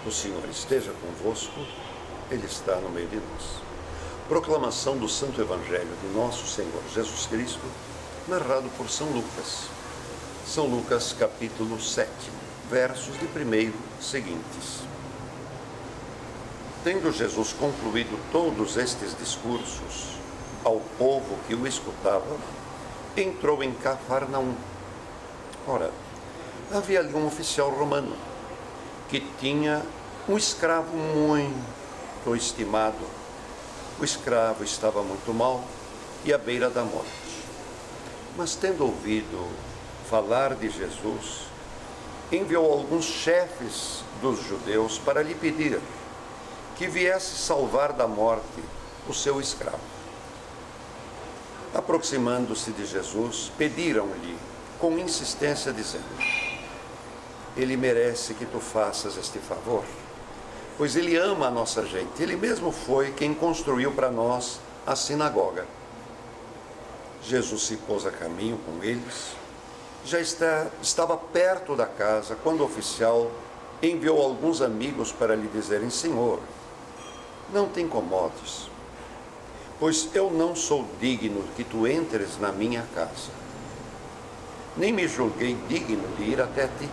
O Senhor esteja convosco, Ele está no meio de nós. Proclamação do Santo Evangelho de nosso Senhor Jesus Cristo, narrado por São Lucas. São Lucas, capítulo 7, versos de 1 seguintes. Tendo Jesus concluído todos estes discursos ao povo que o escutava, entrou em Cafarnaum. Ora, havia ali um oficial romano que tinha um escravo muito estimado. O escravo estava muito mal e à beira da morte. Mas tendo ouvido falar de Jesus, enviou alguns chefes dos judeus para lhe pedir que viesse salvar da morte o seu escravo. Aproximando-se de Jesus, pediram-lhe com insistência, dizendo: Ele merece que tu faças este favor, pois ele ama a nossa gente. Ele mesmo foi quem construiu para nós a sinagoga. Jesus se pôs a caminho com eles. Já estava perto da casa quando o oficial enviou alguns amigos para lhe dizerem: Senhor, não te incomodes, pois eu não sou digno que tu entres na minha casa. Nem me julguei digno de ir até ti.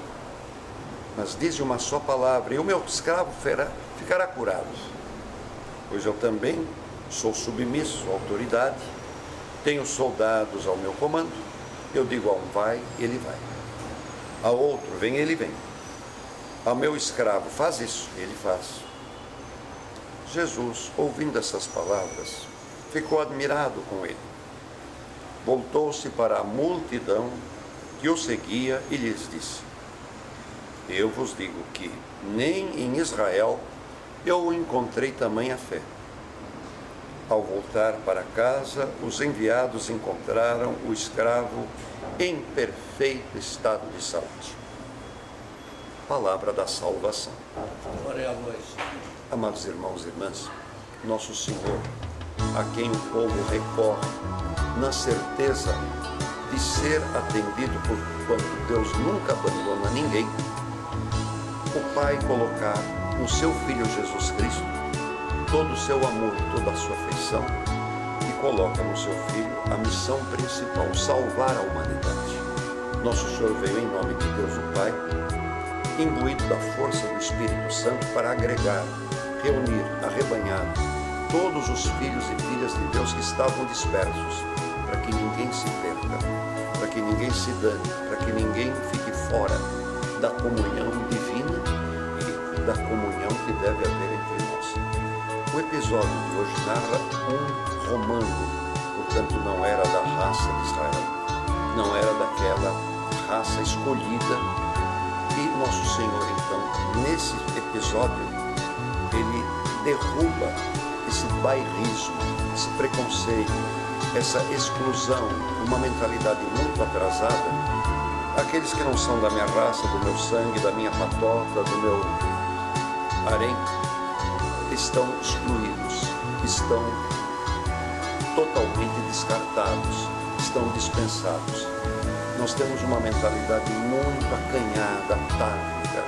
Mas dize uma só palavra e o meu escravo ficará curado. Pois eu também sou submisso à autoridade, tenho soldados ao meu comando. Eu digo a um vai, ele vai. A outro vem, ele vem. Ao meu escravo faz isso, ele faz. Jesus, ouvindo essas palavras, ficou admirado com ele. Voltou-se para a multidão que o seguia e lhes disse: Eu vos digo que nem em Israel eu encontrei tamanha fé. Ao voltar para casa, os enviados encontraram o escravo em perfeito estado de saúde. Palavra da salvação. Glória a vós. Amados irmãos e irmãs, nosso Senhor, a quem o povo recorre na certeza de ser atendido por quanto Deus nunca abandona ninguém, o Pai colocar no seu Filho Jesus Cristo todo o seu amor, toda a sua afeição, e coloca no seu Filho a missão principal: salvar a humanidade. Nosso Senhor veio em nome de Deus o Pai, imbuído da força do Espírito Santo, para agregar, reunir, arrebanhar todos os filhos e filhas de Deus que estavam dispersos, para que ninguém se perca, para que ninguém se dane, para que ninguém fique fora da comunhão divina e da comunhão que deve haver entre nós. O episódio de hoje narra um romano, portanto não era da raça de Israel, não era daquela raça escolhida, e nosso Senhor então, nesse episódio, ele derruba esse bairrismo, esse preconceito, essa exclusão, uma mentalidade muito atrasada. Aqueles que não são da minha raça, do meu sangue, da minha patota, do meu harém, estão excluídos, estão totalmente descartados, estão dispensados. Nós temos uma mentalidade muito acanhada, atávica,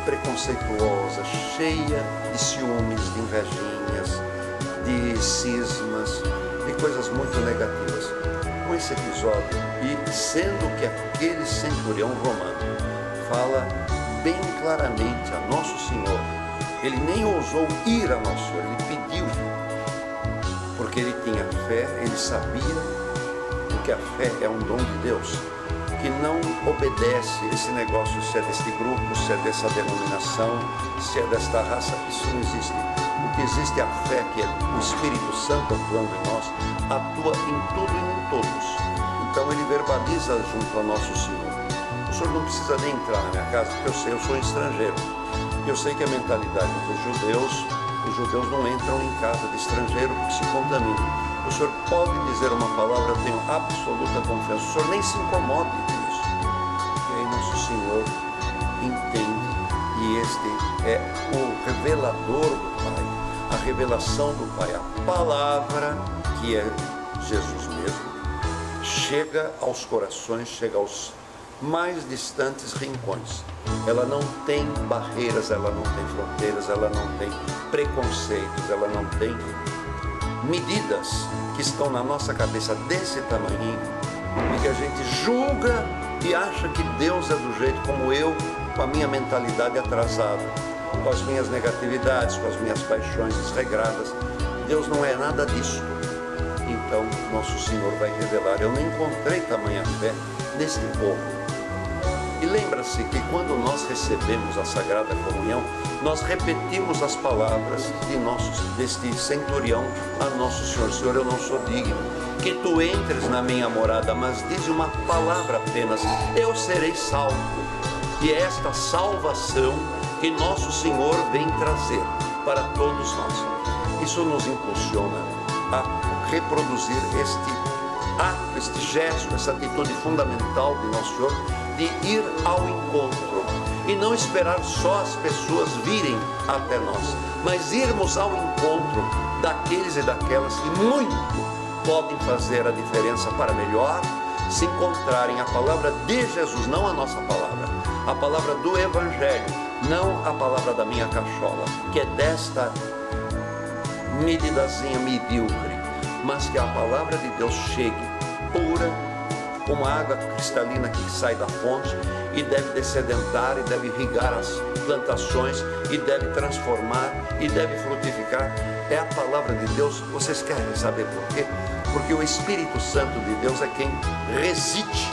preconceituosa, cheia de ciúmes, de invejinhas, de cismas, de coisas muito negativas. Com esse episódio, e sendo que aquele centurião romano fala bem claramente a Nosso Senhor, ele nem ousou ir a Nosso Senhor, ele pediu, porque ele tinha fé, ele sabia, porque a fé é um dom de Deus, que não obedece esse negócio se é deste grupo, se é dessa denominação, se é desta raça. Isso não existe. O que existe é a fé, que é o Espírito Santo atuando em nós, atua em tudo e em todos. Então ele verbaliza junto a Nosso Senhor: o Senhor não precisa nem entrar na minha casa, porque eu sou um estrangeiro. Eu sei que a mentalidade dos judeus, os judeus não entram em casa de estrangeiro porque se contaminam. O Senhor pode dizer uma palavra, eu tenho absoluta confiança. O Senhor nem se incomode com isso. E aí Nosso Senhor entende, e este é o revelador do Pai, a revelação do Pai, a palavra que é Jesus mesmo, chega aos corações, chega aos mais distantes rincões. Ela não tem barreiras, ela não tem fronteiras, ela não tem preconceitos, ela não tem medidas que estão na nossa cabeça desse tamanhinho e que a gente julga e acha que Deus é do jeito como eu, com a minha mentalidade atrasada, com as minhas negatividades, com as minhas paixões desregradas. Deus não é nada disso. Então, nosso Senhor vai revelar: eu não encontrei tamanha fé neste povo. E lembra-se que quando nós recebemos a Sagrada Comunhão, nós repetimos as palavras deste centurião a nosso Senhor: Senhor, eu não sou digno que tu entres na minha morada, mas diz uma palavra apenas, eu serei salvo. E é esta salvação que nosso Senhor vem trazer para todos nós. Isso nos impulsiona a reproduzir este ato, este gesto, essa atitude fundamental de nosso Senhor, de ir ao encontro e não esperar só as pessoas virem até nós, mas irmos ao encontro daqueles e daquelas que muito podem fazer a diferença para melhor se encontrarem a palavra de Jesus, não a nossa palavra, a palavra do Evangelho, não a palavra da minha cachola, que é desta medidazinha medíocre, mas que a palavra de Deus chegue pura, como a água cristalina que sai da fonte e deve descedentar e deve irrigar as plantações e deve transformar e deve frutificar. É a palavra de Deus. Vocês querem saber por quê? Porque o Espírito Santo de Deus é quem reside,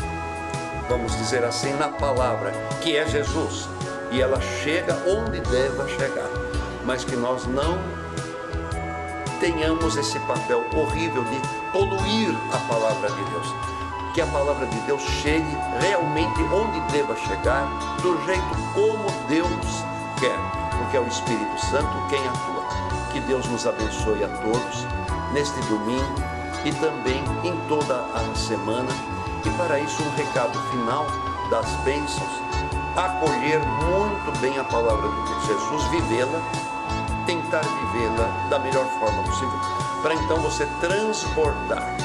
vamos dizer assim, na palavra, que é Jesus, e ela chega onde deva chegar, mas que nós não tenhamos esse papel horrível de poluir a palavra de Deus. Que a palavra de Deus chegue realmente onde deva chegar, do jeito como Deus quer, porque é o Espírito Santo quem atua. Que Deus nos abençoe a todos neste domingo e também em toda a semana. E para isso um recado final das bênçãos: acolher muito bem a palavra de Jesus, vivê-la, tentar vivê-la da melhor forma possível, para então você transbordar,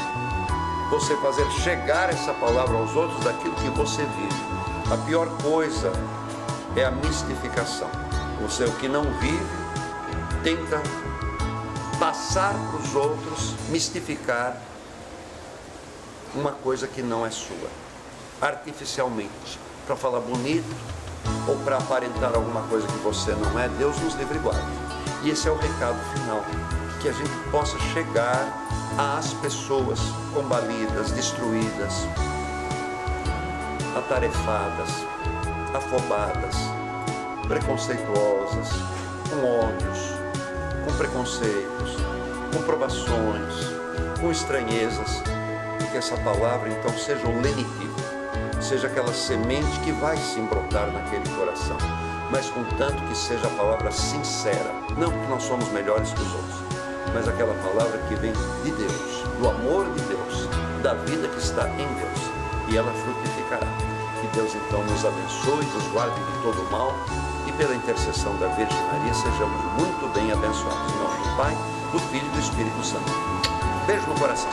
você fazer chegar essa palavra aos outros daquilo que você vive. A pior coisa é a mistificação. Você, o que não vive, tenta passar para os outros, mistificar uma coisa que não é sua, artificialmente, para falar bonito ou para aparentar alguma coisa que você não é. Deus nos livre e guarde. E esse é o recado final, que a gente possa chegar às pessoas combalidas, destruídas, atarefadas, afobadas, preconceituosas, com ódios, com preconceitos, com provações, com estranhezas, e que essa palavra então seja o lenitivo, seja aquela semente que vai se embrotar naquele coração, mas contanto que seja a palavra sincera, não que nós somos melhores que os outros, mas aquela palavra que vem de Deus, do amor de Deus, da vida que está em Deus, e ela frutificará. Que Deus então nos abençoe, nos guarde de todo mal, e pela intercessão da Virgem Maria sejamos muito bem abençoados. Em nome do Pai, do Filho e do Espírito Santo. Beijo no coração.